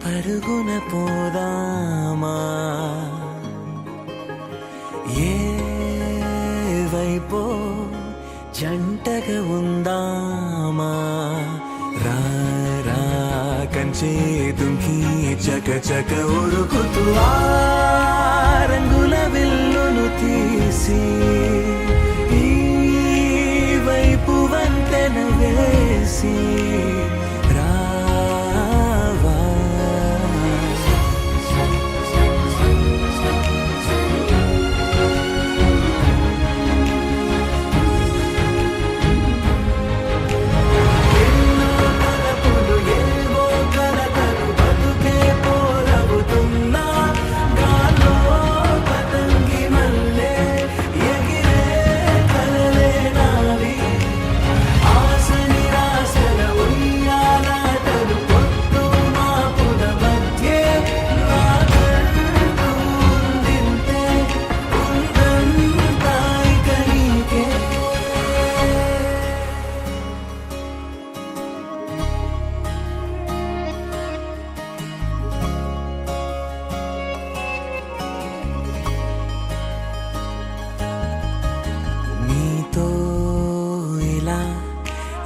పరుగున పోదామా ఏ వైపో జంటగా ఉందామా రా రా కంచే దుంకి చక చక ఉరుకుతూ ఆ రంగుల విల్లును తీసి ఈ వైపు వంతెన వేసి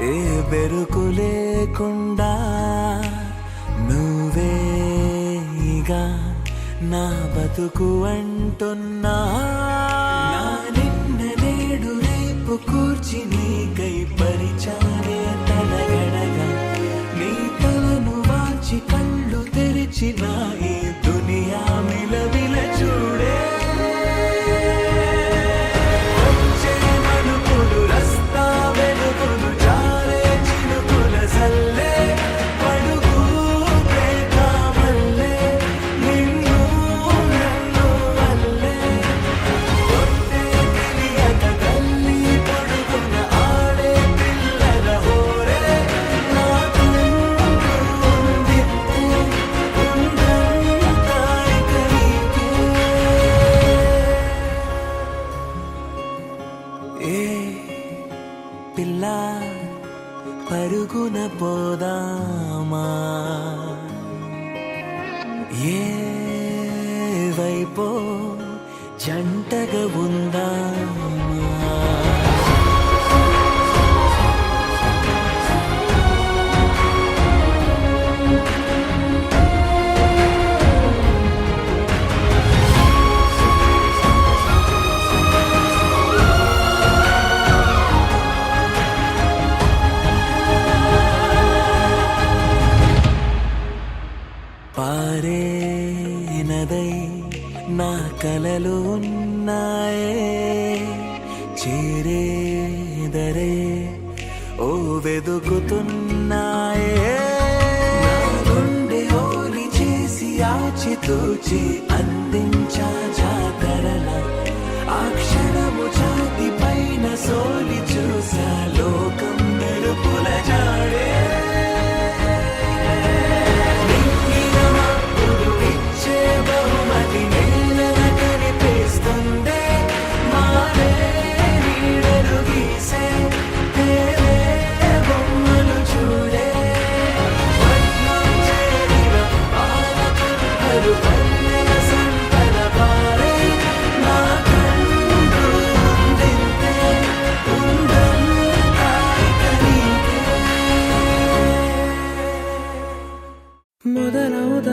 ఏ బెరుకు లేకుండా నువ్వేగా నా బతుకు అంటున్నా నిన్న నేడు రేపు కూర్చి నీకై పరిచానే తలగడగా నీ తలను వాచి కళ్ళు తెరిచిన ఈ దునియా మిలవిల చూడే పిల్ల పరుగున పోదామా ఏ వైపో జంటగా ఉందామా పారే నదై నా కలలు ఉన్నాయే చేరేదరే ఓ వెదుకుతున్నాయే నా గుండె ఓలి చేసి ఆచితూచి అందించా జాతరల ఆ క్షణము ఛాతి పైన సోలి చూసా లోకం మెరుపుల జాడే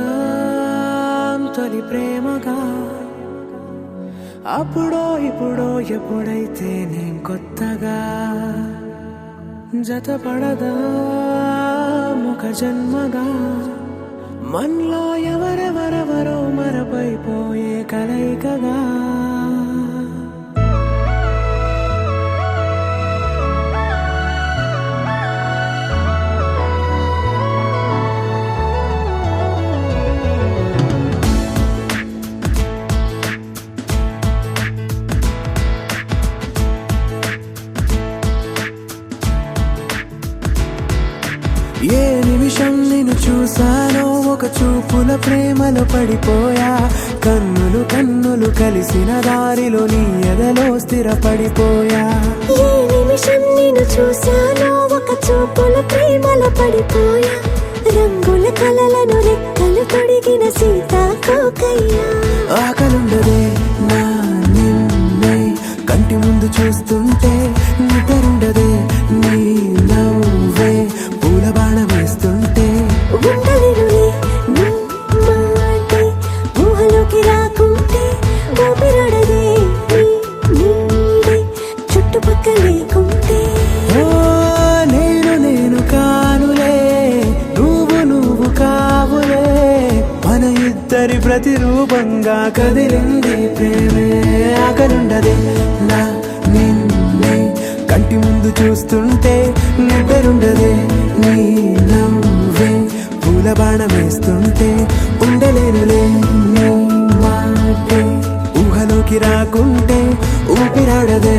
మొదలవుదాం తొలి ప్రేమగా అప్పుడో ఇప్పుడో ఎప్పుడైతే నేను కొత్తగా జతపడదా ముఖ జన్మగా మనలో ఎవరెవరెవరో మరపైపోయే కలయికగా ఏ నిమిషం నిన్ను చూసానో ఒక చూపుల ప్రేమలో పడిపోయా కన్నులు కన్నులు కలిసిన దారిలో నీ ఎదలో స్థిరపడిపోయా ఏ నిమిషం నిన్ను చూసానో ఒక చూపుల ప్రేమలో పడిపోయా రంగుల కలలను రెక్కలు పెరిగిన సీతాకోకయ్య. ఆకలుండదే నా నిన్నే కంటి ముందు చూస్తుంటే, నిద్రుండదే నీ నవ్వే పూల బాణం వేస్తుంటే. ఉండలేనులే నీ మాటే ఊహలోకి రాకుంటే, ఊపిరాడదే నీ నీడే చుట్టుపక్కల లేకుంటే. ఓ నేను కానులే, నువ్వు కావులే, మన ఇద్దరి ప్రతిరూపంగా కదిలింది ప్రేమే. ఆకలుండదే నా నిన్నే కంటి ముందు చూస్తుంటే, నిద్రుండదే నీ నవ్వే పూల బాణం వేస్తుంటే. ఉండలేనులే నీ మాటే ఊహలోకి రాకుంటే, ఊపిరాడదే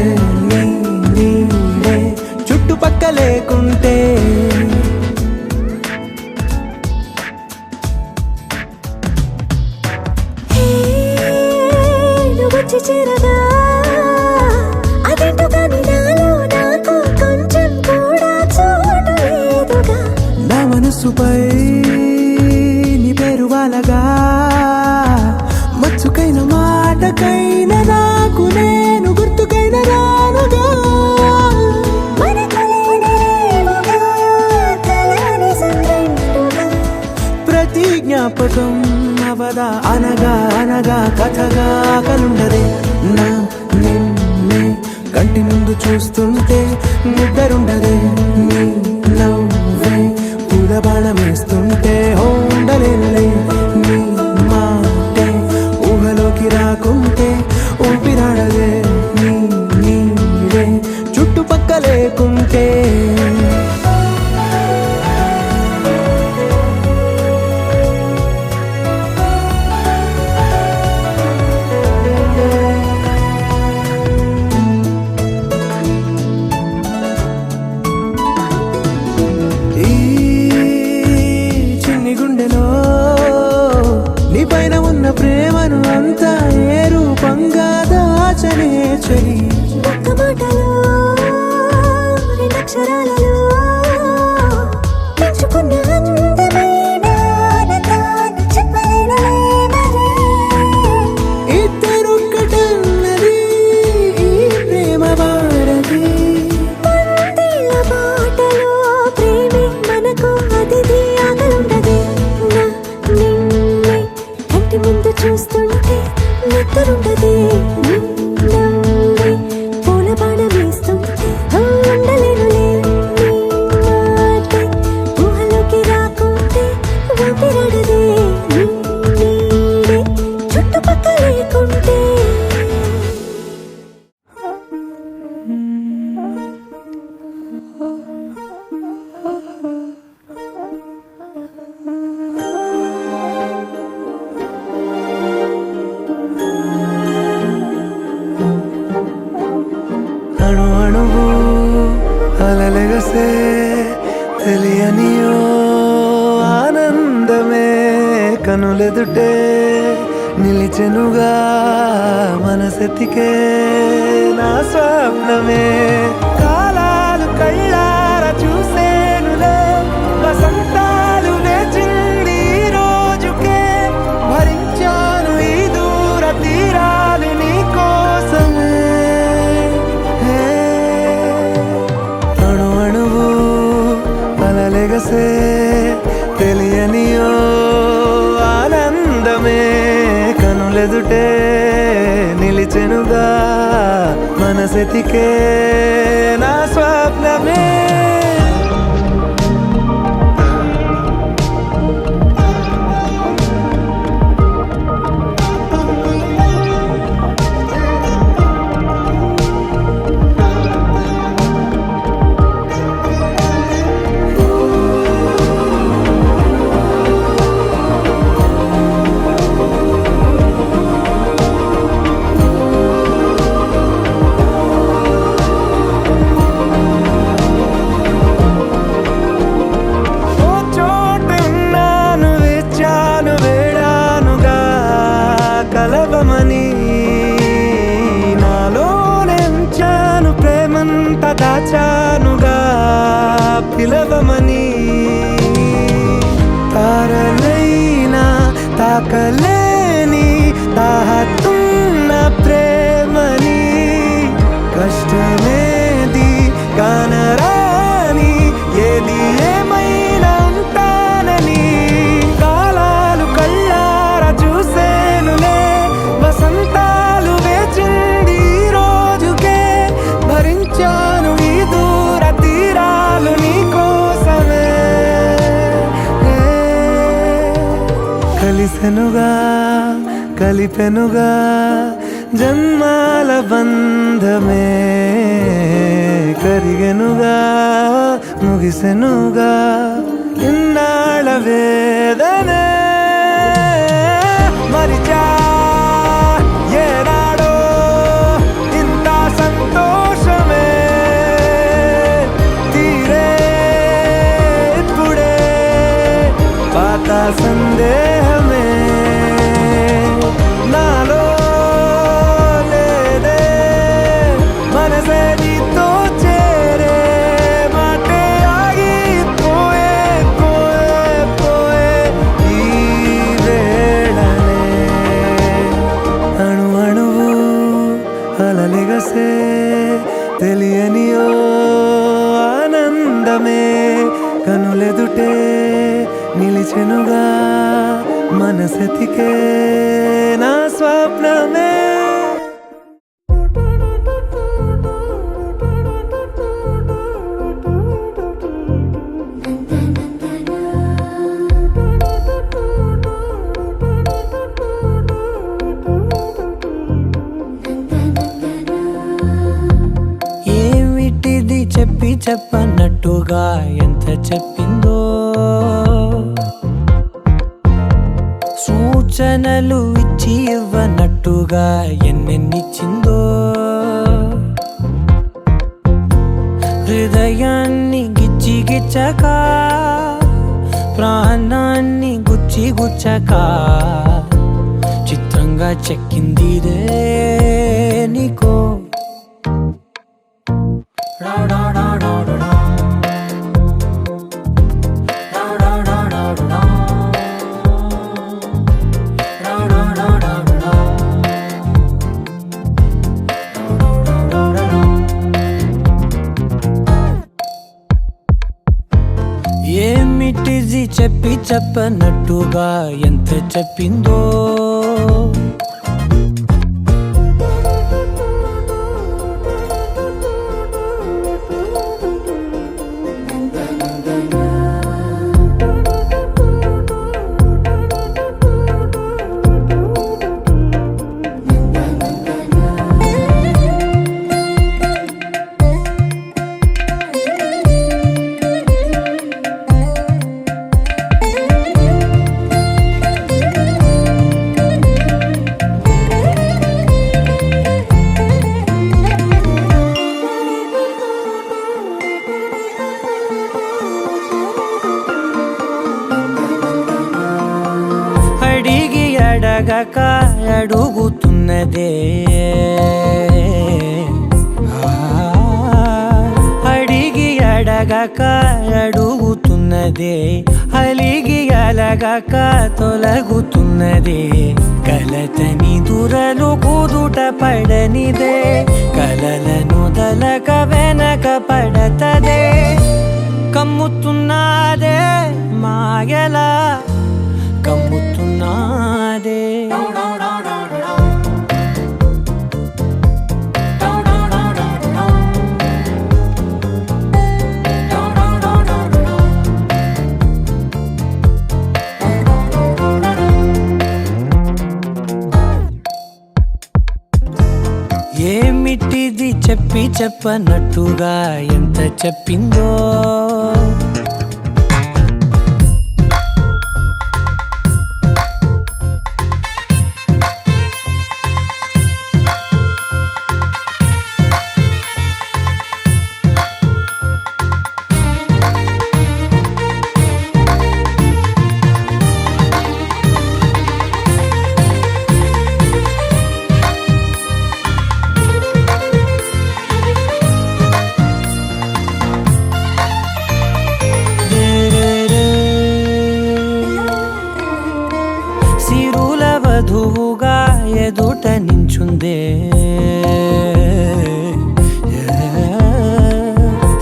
నీ నీడే చుట్టుపక్క లేకుంటే. వచ్చి చేరగా అదేంటో కానీ నాలో నాకు కొంచెం కూడా చోటు లేదుగా. నా మనసుపై నీ పేరు వాలగా, మచ్చుకైన మాటకైన నాకు నేను గుర్తుకైన రానుగా. మనకులేనేమోగా కలని సంద్రెండుగా. ప్రతి జ్ఞాపకం అవదా అనగా అనగా కథగా. ఆకలుండదే నా నిన్నే కంటి ముందు చూస్తుంటే, నిద్రుండదే నీ నవ్వే పూల బాణం వేస్తుంటే. ఉండలేనులే నీ మాటే ఊహలోకి రాకుంటే, ఊపిరాడదే నీ నీడే చుట్టుపక్క లేకుంటే. ఈ చిన్ని గుండెలో నీ పైన ఉన్న ప్రేమను అంతా ఏ రూపంగా దాచనే చలి. ఒక్క మాటలో రెండక్షరాలలో పెంచుకున్న అందమైన ఆనందాన్ని చెప్పలేనులే మరి. ఇద్దరొక్కటన్నది ఈ ప్రేమ వారది. వందేళ్ల బాటలో ప్రేమే మనకు అతిథి. ఆకలుండదే నా నిన్నే కంటి ముందు చూస్తుంటే, నిద్రుండదే నీ నవ్వే పూల బాణం వేస్తుంటే. ఉండలేనులే నీ మాటే ఊహలోకి రాకుంటే, ఊపిరాడదే నీ నీడే చుట్టుపక్కల లేకుంటే. అణు అణువు అలలెగసే తెలియనియో ఆనందమే కనులెదుటే నిలిచెనుగా మనసెతికే. నా స్వప్నమే కాలాలు కళ్ళార చూసేనులే, వసంతాలు వేచింది ఈ రోజుకే. భరించాను ఈ దూర తీరాలు నీ కోసమే. అణు అణువు అలలెగసే తెలియనియో ఆనందమే కనులెదుటే నిలిచెనుగా మనసెతికే. నా స్వప్నమే దాచానుగా పిలవమని. తారలైనా తాకలేని తాహతున్న ప్రేమని కష్టమేది కానరాని ఏది ఏమైనా ఉంటానని కాలాలు కళ్ళారా చూసేనులే వసంతాలు వేచింది ఈ రోజుకే భరించాను ఈ దూర తీరాలు నీ కోసమే కలిసెనుగా కలిపెనుగా జన్మాల బంధమే కరిగెనుగా ముగిసెనుగా ఇన్నాళ్ళ వేదనే మరిచా ఏనాడో ఇంత సంతోషమే తీరే ఇప్పుడే పాత సందేహమే నాలో లేదే మనసే నీతో చేరే మాటే ఆగిపోయే పోయే పోయే ఈ వేళనే అణు అణువు అలలిగసే తెలియనియో ఆనందమే కనులెదుటే నిలిచెనుగా మనసెతికే నా స్వప్నమే ఏమిటిది చెప్పి చెప్పన్నట్టుగా ఎంత చెప్పిందో సూచనలు ఇచ్చి ఇవ్వనట్టుగా ఎన్నెన్నిచ్చిందో హృదయాన్ని గిచ్చి గిచ్చక ప్రాణాన్ని గుచ్చి గుచ్చక చిత్రంగా చెక్కిందిదే నీకో ఏమిటిది చెప్పి చెప్పనట్టుగా ఎంత చెప్పిందో అడిగి అడగక అడుగుతున్నదే అడిగి అడగక అడుగుతున్నదే అలిగి అలగక తొలగుతున్నదే కలతని దురలు కుదుట పడనిదే కలలను దలక వెనక పడతదే కమ్ముతున్నదే మాయలా కమ్ముతున్నదే ఏమిటిది చెప్పి చెప్పనట్టుగా ఎంత చెప్పిందో సిరుల వధువుగా ఎదుట నించుందే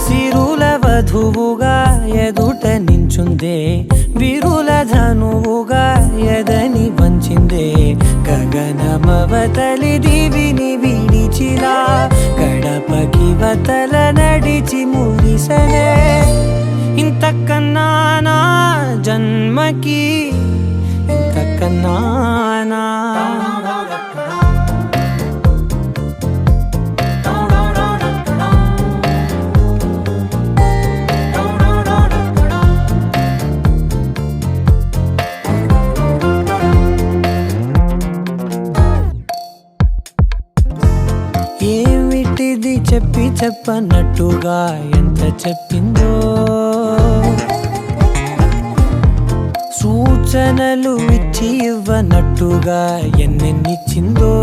సిరుల వధువుగా ఎదుట నించుందే విరుల ధనువుగా ఎదని వంచిందే గగనమవతలి దివిని విడిచిలా గడపకి వతల నడిచి మురిసనే ఇంతకన్నా నా జన్మకి ఇంతకన్నా నా ఏమిటిది చెప్పి చెప్పనట్టుగా ఎంత చెప్పిందో సూచనలు ఇచ్చి ఇవ్వనట్టుగా ఎన్నెన్నిచ్చిందో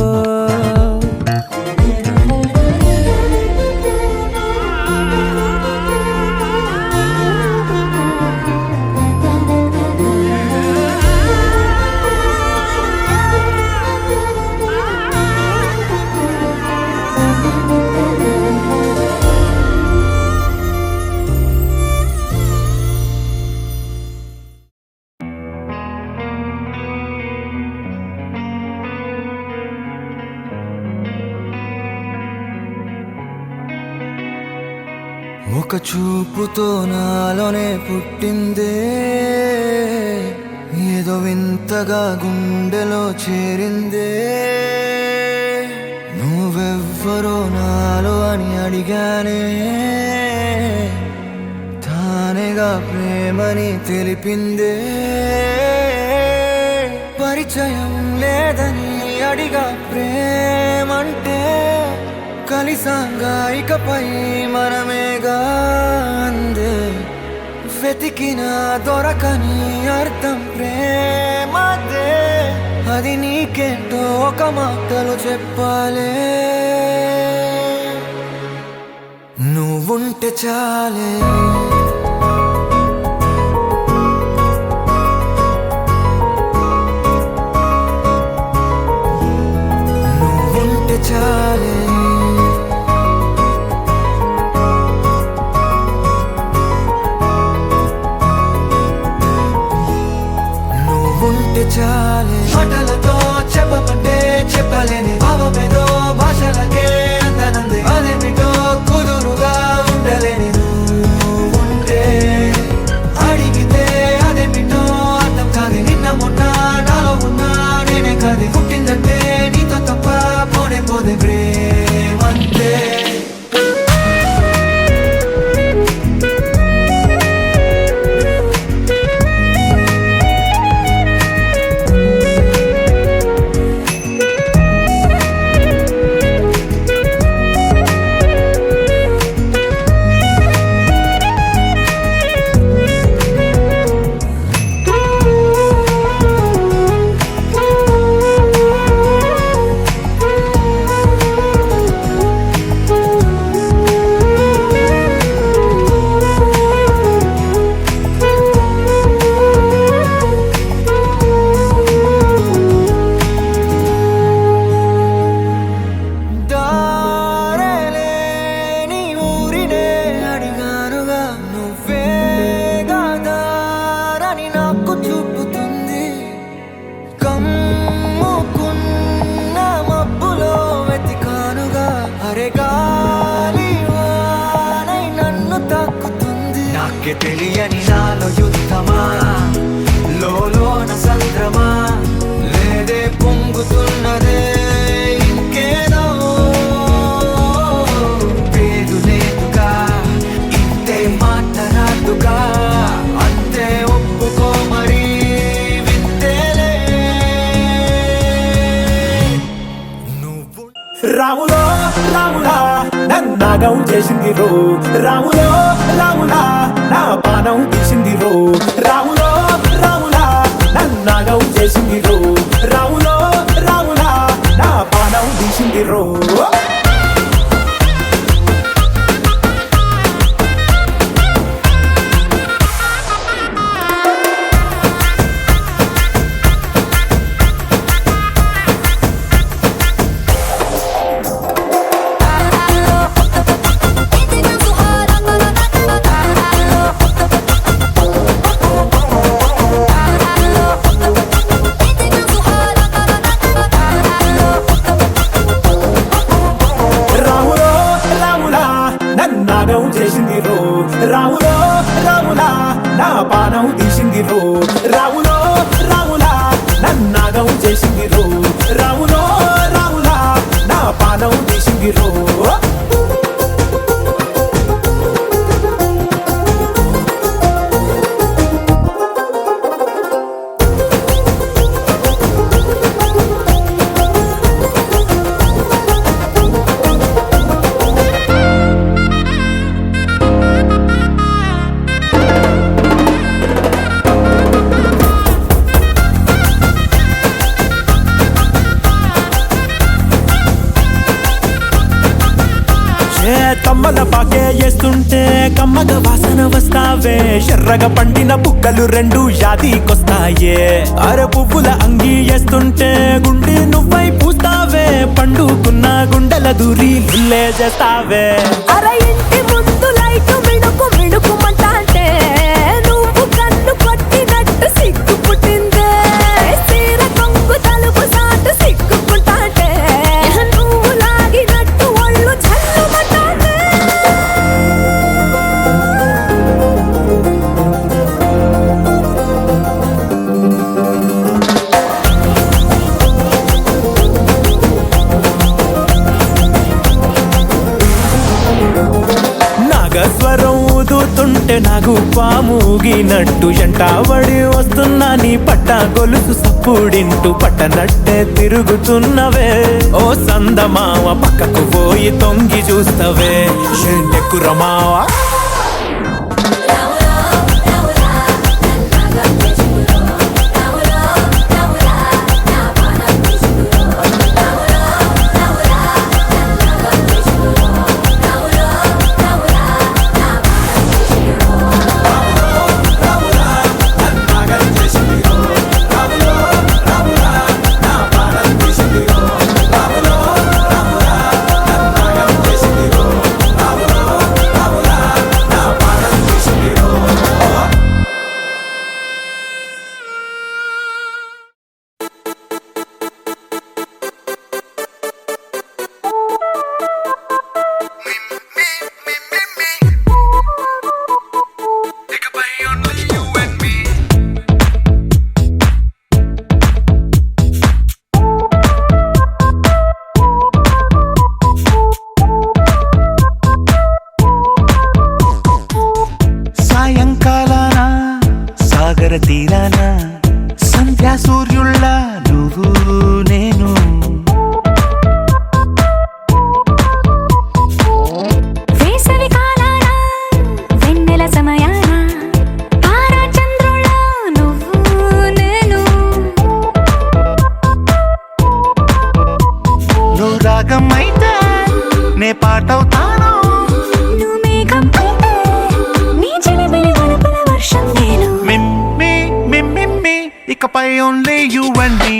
ఒక చూపుతో నాలోనే పుట్టిందే ఏదో వింతగా గుండెలో చేరిందే నువ్వెవ్వరో నాలో అని అడిగానే తానేగా ప్రేమని తెలిపిందే పరిచయం లేదని అడిగా ప్రేమంటే కలిసాంగా ఇకపై మనమేగా అందే వెతికినా దొరకని అర్థం ప్రేమదే అది నీకేంటో ఒక మాటలో చెప్పాలే నువ్వుంటే చాలే నువ్వుంటే చాలే చాలే మాటలతో చెప్పమంటే చెప్పలేని భావమేదో భాషలకే అందనంది అదేమిటో కుదురుగా ఉండలేని నువ్వుంటే అడిగితే అదేమిటో అర్థం కాదు నిన్న మొన్న నాలో ఉన్నా నేనే కాదు పుట్టిందంటే నీతో తప్ప పోనే పోదే ప్రేమంతే తెలియని నాలో యుద్ధమా లోన సంద్రమా లేదే పొంగుతున్నదే ఇంకేదో పేరు లేదుగా ఇంతే మాట్లాడుగా అంతే ఒప్పుకో మరి వింతేలే నువ్వు రాములో రాములా నన్నాగం చేసింది రో రాములో రాములా నా పానం తీసింది రో రాములో రాములా నన్నాగం చేసింది రో రాములో రాములా నా పానం తీసింది రో తమలపాకే వేస్తుంటే కమ్మగ వాసన వస్తావే ఎర్రగా పండిన బుక్కలు రెండు యాదికొస్తాయే అర పువ్వుల అంగి వేస్తుంటే గుండె నువ్వై పూస్తావే పండుకున్న గుండెల దూరి లుల్లే చేస్తావే అర ఇంటి ముందు లైట్ మిణుకు మిణుకుమంటాంటే నువ్వు కన్ను కొట్టినట్టు సిగ్గు పుట్టిందే చీర కొంగు తలుపు సాటు సిగ్గుకుంటాంటే నువ్వు లాగినట్టు ఒళ్ళు జల్లుమంటాంటే నాగస్వరం ఊదుతుంటే నాకు పాముగినట్టు ఎంటావడి వస్తున్నా నీ పట్ట గొలుసు సప్పుడింటూ పట్టనట్టే తిరుగుతున్నవే ఓ సందమావ పక్కకు పోయి తొంగి చూస్తవే ఎండెక్కురమావా సాయంకాలాన సాగర తీరాన సంధ్యా సూర్యుళ్ళ నువ్వు నేను వేసవి కాలాన వెన్నెల సమయాన తారా చంద్రుళ్ళ నువ్వు నేను నువ్వు రాగం అయితే నే పాటవుతాను నువ్వు మేఘం అయితే నీ చిలిపిలి వనపుల వర్షం నేను మిమ్మి మిమ్మి ఇకపై ఓన్లీ యు అండ్ మీ